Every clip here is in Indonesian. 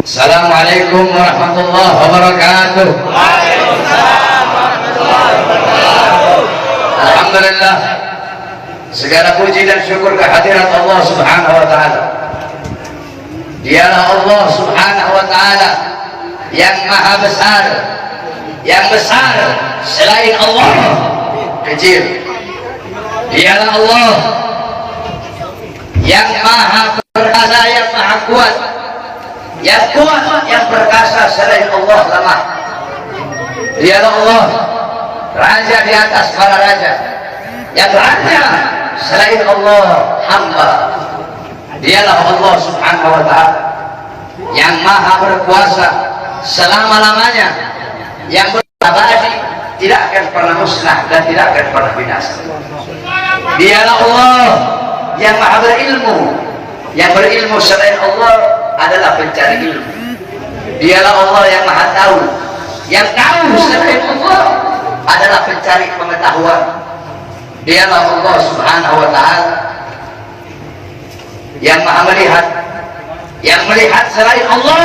Assalamualaikum warahmatullahi wabarakatuh. Waalaikumsalam warahmatullahi wabarakatuh. Alhamdulillah, segala puji dan syukur kehadirat Allah Subhanahu wa taala. Dialah Allah Subhanahu wa taala yang maha besar, yang besar selain Allah kecil. Dialah Allah yang maha perkasa, yang maha kuat, yang kuat, yang perkasa selain Allah lemah. Dialah Allah raja di atas para raja, yang raja selain Allah hamba. Dialah Allah Subhanahu wa ta'ala yang maha berkuasa selama-lamanya, yang berabadi, tidak akan pernah musnah dan tidak akan pernah binasa. Dialah Allah yang maha berilmu, yang berilmu selain Allah adalah pencari ilmu. Dialah Allah yang maha tahu, yang tahu selain Allah adalah pencari pengetahuan. Dialah Allah Subhanahu wa ta'ala yang maha melihat, yang melihat selain Allah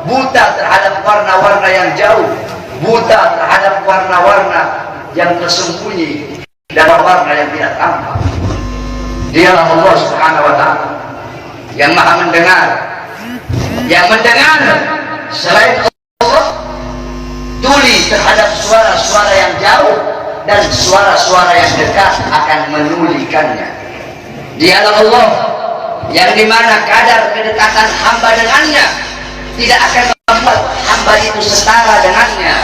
buta terhadap warna-warna yang jauh, buta terhadap warna-warna yang tersembunyi dalam warna yang tidak tampak. Dialah Allah Subhanahu wa ta'ala yang maha mendengar, yang mendengar selain Allah, tuli terhadap suara-suara yang jauh dan suara-suara yang dekat akan menulikannya. Dialah Allah yang dimana kadar kedekatan hamba dengannya tidak akan membuat hamba itu setara dengannya.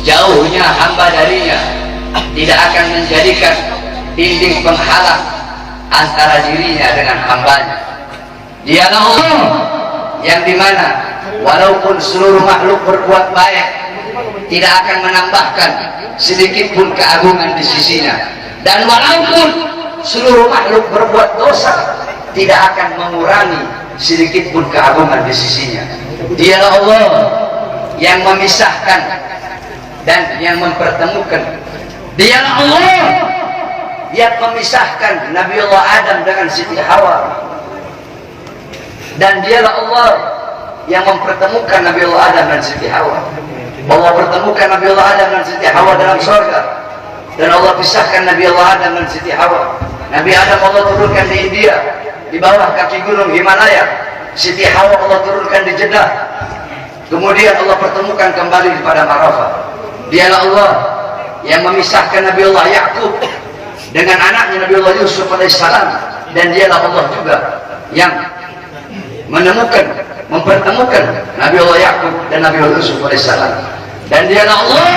Jauhnya hamba darinya tidak akan menjadikan dinding penghalang antara dirinya dengan hambanya. Dialah Allah yang dimana walaupun seluruh makhluk berbuat baik tidak akan menambahkan sedikit pun keagungan di sisinya, dan walaupun seluruh makhluk berbuat dosa tidak akan mengurangi sedikit pun keagungan di sisinya. Dialah Allah yang memisahkan dan yang mempertemukan. Dialah Allah yang memisahkan Nabiullah Adam dengan Siti Hawa, dan dialah Allah yang mempertemukan Nabiullah Adam dan Siti Hawa. Allah pertemukan Nabiullah Adam dan Siti Hawa dalam surga, dan Allah pisahkan Nabiullah Adam dan Siti Hawa. Nabi Adam Allah turunkan di India, di bawah kaki gunung Himalaya. Siti Hawa Allah turunkan di Jeddah. Kemudian Allah pertemukan kembali di padang Arafah. Dialah Allah yang memisahkan Nabiullah Yakub dengan anaknya Nabiullah Yusuf alaihissalam, dan dialah Allah juga yang menemukan, mempertemukan Nabiullah Yakub dan Nabiullah Yusuf alaihissalam. Dan dialah Allah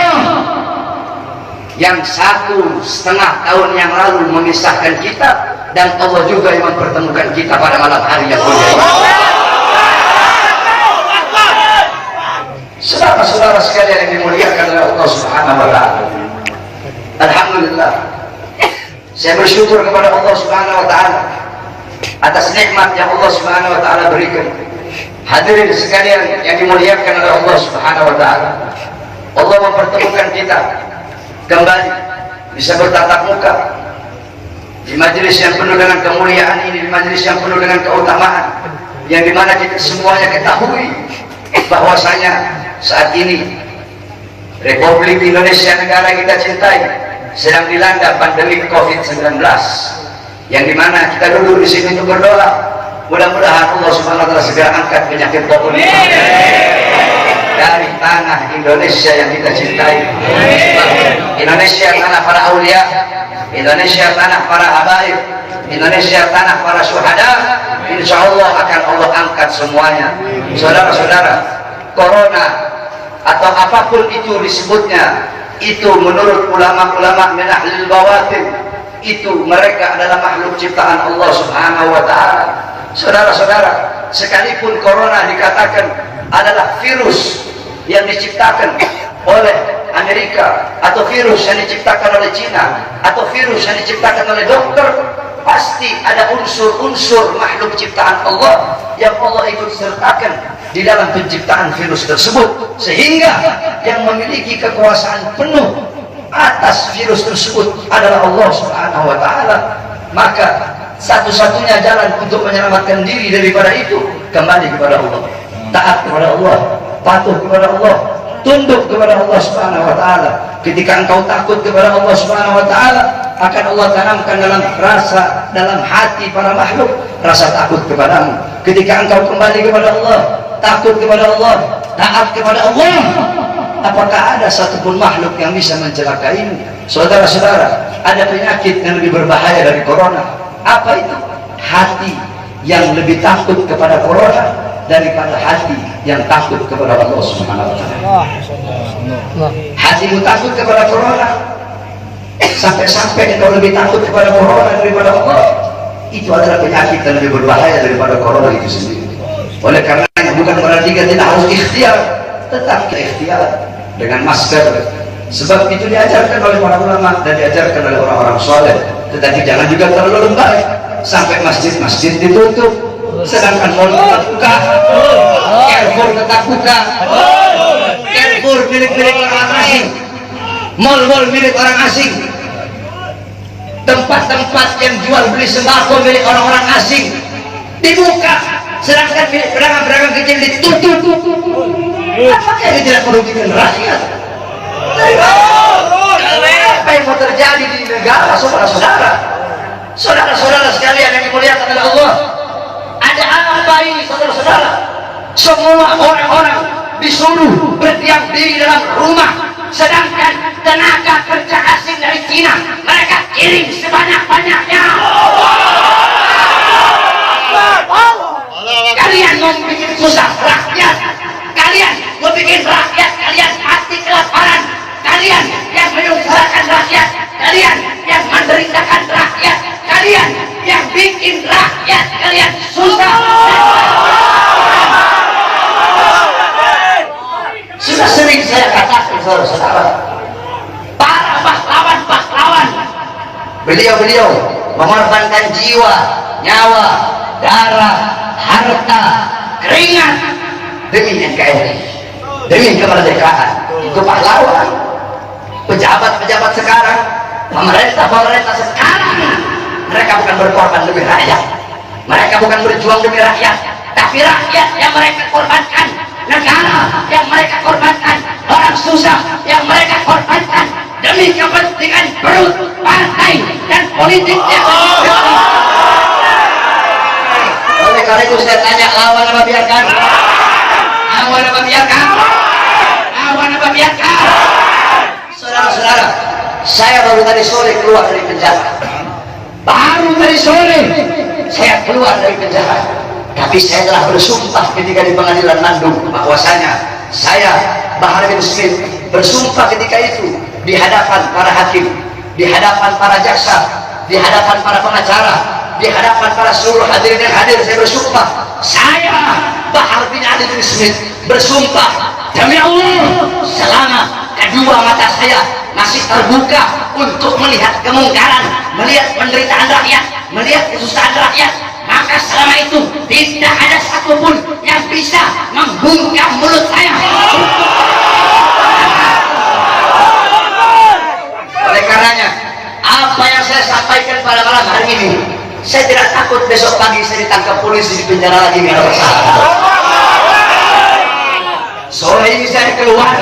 yang 1,5 tahun yang lalu memisahkan kita, dan Allah juga yang mempertemukan kita pada malam hari yang mulia ini. Saudara-saudara sekalian yang dimuliakan oleh Allah Subhanahu wa ta'ala, alhamdulillah, saya bersyukur kepada Allah Subhanahu wa ta'ala atas nikmat yang Allah Subhanahu wa ta'ala berikan. Hadirin sekalian yang dimuliakan oleh Allah Subhanahu wa ta'ala, Allah mempertemukan kita kembali bisa bertatap muka di majelis yang penuh dengan kemuliaan ini, di majelis yang penuh dengan keutamaan, yang dimana kita semuanya ketahui bahwasanya saat ini Republik Indonesia, negara yang kita cintai, sedang dilanda pandemi COVID-19, yang dimana kita duduk di sini untuk berdoa, mudah-mudahan Allah Subhanahu wa ta'ala segera angkat penyakit COVID dari tanah Indonesia yang kita cintai. Indonesia tanah para aulia, Indonesia tanah para habaib, Indonesia tanah para syuhada. Insya Allah akan Allah angkat semuanya. Saudara-saudara, corona atau apapun itu disebutnya, itu menurut ulama-ulama min ahlil bawatin, itu mereka adalah makhluk ciptaan Allah Subhanahu wa ta'ala. Saudara-saudara, sekalipun corona dikatakan adalah virus yang diciptakan oleh Amerika, atau virus yang diciptakan oleh Cina, atau virus yang diciptakan oleh dokter, pasti ada unsur-unsur makhluk ciptaan Allah yang Allah ikut sertakan di dalam penciptaan virus tersebut, sehingga yang memiliki kekuasaan penuh atas virus tersebut adalah Allah Subhanahu wa ta'ala. Maka satu-satunya jalan untuk menyelamatkan diri daripada itu kembali kepada Allah, taat kepada Allah, patuh kepada Allah, tunduk kepada Allah Subhanahu wa taala. Ketika engkau takut kepada Allah Subhanahu wa taala, akan Allah tanamkan dalam hati para makhluk rasa takut kepadamu. Ketika engkau kembali kepada Allah, takut kepada Allah, taat kepada Allah, apakah ada satupun makhluk yang bisa mencelakaimu? Saudara-saudara, ada penyakit yang lebih berbahaya dari corona. Apa itu? Hati yang lebih takut kepada corona daripada hati yang takut kepada Allah Subhanahu wa taala. Hatimu takut kepada corona, sampai-sampai engkau lebih takut kepada corona daripada Allah. Itu adalah penyakit yang lebih berbahaya daripada corona itu sendiri. Oleh karena bukan berarti kita tidak harus ikhtiar, tetap kita ikhtiar dengan masker. Sebab itu diajarkan oleh para ulama dan diajarkan oleh orang-orang soleh. Tetapi jangan juga terlalu lebay sampai masjid-masjid ditutup, sedangkan mal tetap buka, Carrefour tetap buka, Carrefour milik orang asing, mal-mal milik orang asing, tempat-tempat yang jual beli sembako milik orang-orang asing dibuka, sedangkan milik pedagang-pedagang kecil ditutup. Apakah ini tidak merugikan rakyat? Apa yang mau terjadi di negara, saudara-saudara sekalian yang dimuliakan oleh Allah? Ada apa ini, saudara-saudara? Semua orang-orang disuruh berdiam diri dalam rumah, sedangkan tenaga kerja asing dari Cina mereka kirim sebanyak-banyaknya. Kalian mau bikin susah rakyat, kalian mau bikin rakyat kalian mati kelaparan, kalian yang menyusahkan rakyat, kalian yang menderitakan rakyat, kalian yang bikin rakyat kalian susah. Sudah sering saya katakan, saudara-saudara, para pahlawan-pahlawan, beliau-beliau mengorbankan jiwa, nyawa, darah, harta, keringat demi NKRI, demi kemerdekaan. Itu pahlawan. Pejabat-pejabat sekarang, pemerintah sekarang, mereka bukan berkorban demi rakyat, mereka bukan berjuang demi rakyat, tapi rakyat yang mereka korbankan, negara yang mereka korbankan, orang susah yang mereka korbankan demi kepentingan perut, partai, dan politik yang oleh karena itu saya tanya, lawan apa biarkan? Lawan apa biarkan? Lawan apa biarkan? Saudara-saudara, saya baru tadi sore keluar dari penjara. Baru tadi sore saya keluar dari penjara. Tapi saya telah bersumpah ketika di pengadilan Bandung bahwasanya saya, Bahar bin Smith, bersumpah ketika itu di hadapan para hakim, di hadapan para jaksa, di hadapan para pengacara, di hadapan para seluruh hadirin yang hadir. Saya bersumpah, saya Bahar bin Ali bin Smith bersumpah demi Allah, selama kedua mata saya masih terbuka untuk melihat kemungkaran, melihat penderitaan rakyat, melihat kesusahan rakyat, maka selama itu tidak ada satupun yang bisa membungkam mulut saya. Oleh karenanya, apa yang saya sampaikan pada malam hari ini, saya tidak takut besok pagi saya ditangkap polisi di penjara lagi nggak bersalah. Sore ini saya keluar,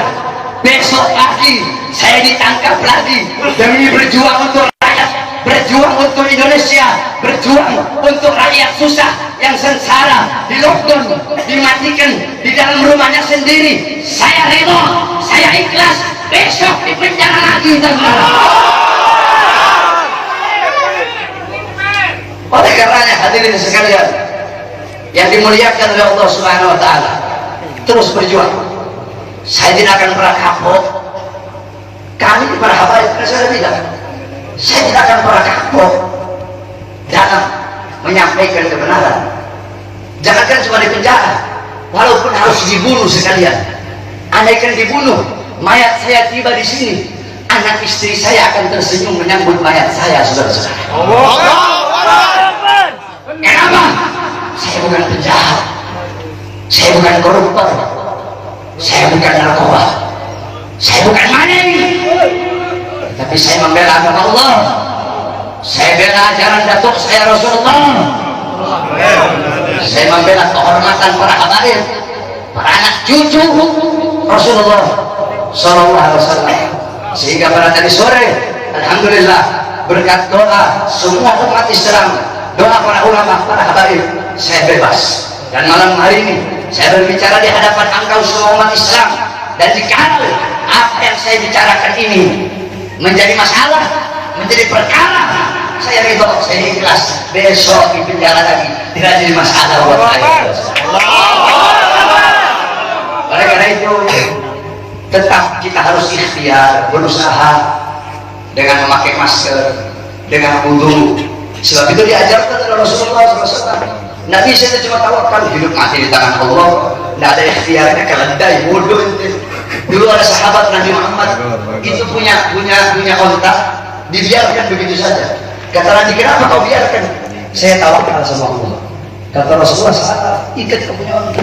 besok pagi saya ditangkap lagi demi berjuang untuk rakyat, berjuang untuk Indonesia, berjuang untuk rakyat susah yang sengsara, di lockdown, dimatikan di dalam rumahnya sendiri. Saya rela, saya ikhlas besok di penjara lagi. Oleh karenanya hadirin sekalian yang dimuliakan oleh Allah Subhanahu wa taala, terus berjuang. Saya tidak akan pernah kapok. Kami di para habaib, saya bilang, saya tidak akan pernah kapok dalam menyampaikan kebenaran. Jangankan cuma di penjara, walaupun harus dibunuh sekalian. Andaikan dibunuh, mayat saya tiba di sini, anak istri saya akan tersenyum menyambut mayat saya, saudara-saudara. Kenapa? Saya bukan penjahat, saya bukan koruptor, saya bukan narkoba, saya bukan maling, tapi saya membela agama Allah, Saya bela ajaran datuk saya Rasulullah. Saya membela kehormatan para habaib, para anak cucu Rasulullah Sallallahu Alaihi Wasallam. Sehingga pada tadi sore, alhamdulillah berkat doa semua umat Islam, doa para ulama, para habaib, saya bebas. Dan malam hari ini saya berbicara di hadapan engkau semua umat Islam. Dan jikalau apa yang saya bicarakan ini menjadi masalah, menjadi perkara, saya ridho, saya ikhlas. Besok di penjara lagi tidak jadi masalah buat saya. Oleh karena itu tetap kita harus ikhtiar, berusaha dengan memakai masker, dengan wudu. Sebab itu diajarkan oleh Rasulullah SAW. Nabi saya cuma tawakal, hidup mati di tangan Allah. Tidak ada ikhtiarnya, keledai, bodoh itu. Dulu ada sahabat Nabi Muhammad itu punya onta, dibiarkan begitu saja. Kata Nabi, kenapa kau biarkan? Saya tawakal sama Allah. Kata Rasulullah, salah, ikat kau punya onta.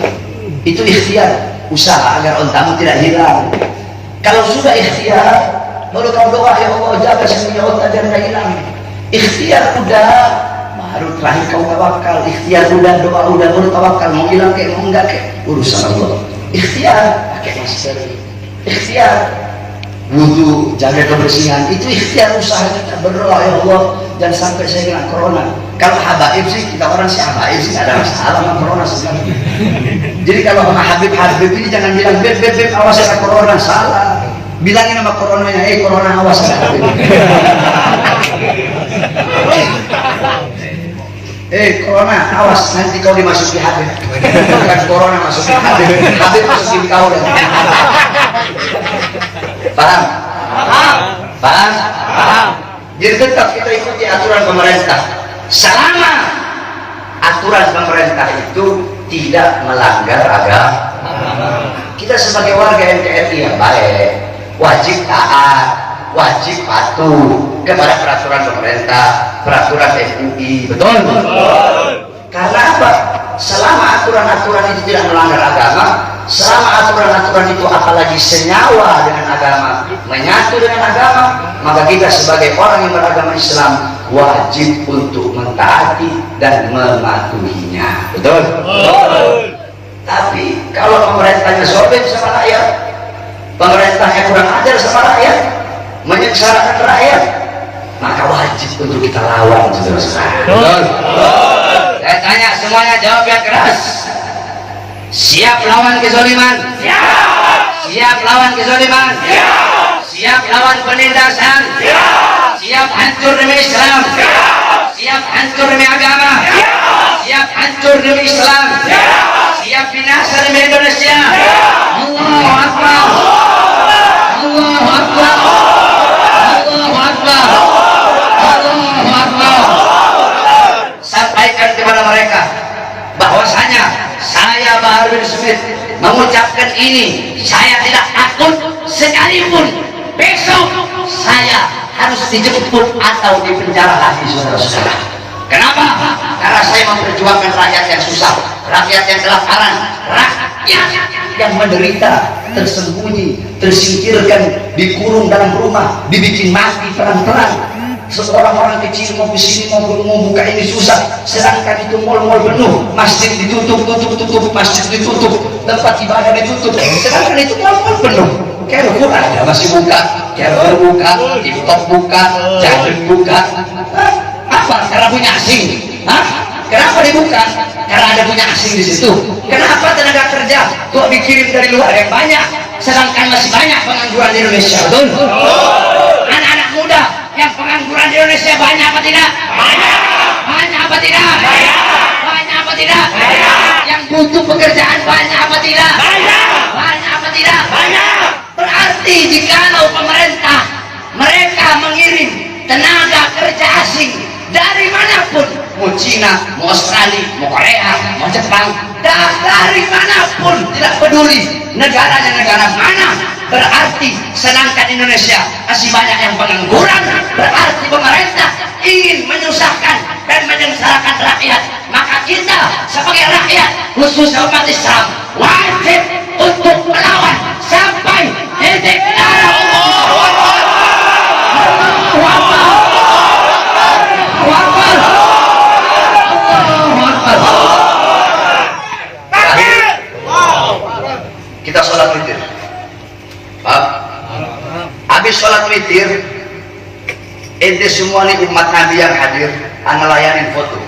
Itu ikhtiar, usaha agar ontamu tidak hilang. Kalau sudah ikhtiar, lalu kau doa, ya Allah jaga saya punya onta biar tidak hilang. Ikhtiar udah, baru terakhir kau tawakal. Ikhtiar udah, doa udah, baru tawakal. Mau hilang kayak mau enggak kayak urusan Allah. Ikhtiar pakai masker, ikhtiar wudu, jaga kebersihan, itu ikhtiar usaha kita. Berdoa, ya Allah dan sampai saya kena corona. Kalau habaib sih, kita orang si habaib sih ada masalah sama corona sebenarnya. Jadi kalau sama Habib ini jangan bilang beb awas ada corona, salah. Bilangin sama coronanya, corona awas ada Habib. Corona awas, nanti kau dimasuki Habib. Bukan corona masuki Habib, Habib masuki kau. Paham? Paham? Jadi tetap kita ikuti aturan pemerintah selama aturan pemerintah itu tidak melanggar agama. Kita sebagai warga NKRI yang baik wajib taat, wajib patuh kepada peraturan pemerintah, peraturan MUI. Betul? Karena apa? Selama aturan-aturan itu tidak melanggar agama, selama aturan-aturan itu apalagi senyawa dengan agama, menyatu dengan agama, maka kita sebagai orang yang beragama Islam wajib untuk mentaati dan mematuhinya. Betul? Tapi kalau pemerintahnya sobek sama rakyat, pemerintahnya kurang ajar sama rakyat, menyengsarakan rakyat, maka wajib untuk kita lawan, saudara-saudara. Betul? Saya tanya semuanya, jawab yang keras. Siap lawan kezaliman? Siap. Siap lawan kezaliman? Siap. Siap lawan penindasan? Siap. Siap hancur demi Islam? Siap. Siap hancur demi agama? Siap. Siap hancur demi Islam? Siap. Siap binasa demi Indonesia? Siap. Allahu Akbar. Allahu Akbar. Allahu Akbar. Allahu Akbar. Sampaikan kepada mereka bahwasanya saya Bahar bin Smith mengucapkan ini, saya tidak takut sekalipun besok saya harus dijemput atau dipenjara lagi, saudara-saudara. Kenapa? Karena saya memperjuangkan rakyat yang susah, rakyat yang kelaparan, rakyat yang menderita, tersembunyi, tersingkirkan, dikurung dalam rumah, dibikin mati pelan-pelan. Seorang orang kecil mau kesini mau buka ini susah, sedangkan itu mal-mal penuh, masjid ditutup, masjid ditutup, tempat ibadah ditutup, sedangkan itu mal-mal penuh. Carrefour ada masih buka, Carrefour buka, TikTok buka, Jadul buka. Apa? Karena punya asing. Kenapa dibuka? Karena ada punya asing di situ. Kenapa tenaga kerja kok dikirim dari luar yang banyak, sedangkan masih banyak pengangguran di Indonesia? Betul? Anak-anak muda yang pengangguran di Indonesia banyak apa tidak? Banyak. Banyak apa tidak? Banyak. Banyak apa tidak? Banyak. Yang butuh pekerjaan banyak apa tidak? Banyak. Banyak apa tidak? Banyak. Berarti jikalau pemerintah mereka mengirim tenaga kerja asing dari manapun, mau Cina, mau Australia, mau Korea, mau Jepang, dari manapun, tidak peduli negaranya negara mana, berarti sedangkan Indonesia masih banyak yang pengangguran, berarti pemerintah ingin menyusahkan dan menyengsarakan rakyat. Maka kita sebagai rakyat, khususnya umat Islam, wajib untuk melawan sampai titik darah. Allahu Akbar. Allahu Akbar. mikir ente semua nih umat Nabi yang hadir ngelayanin foto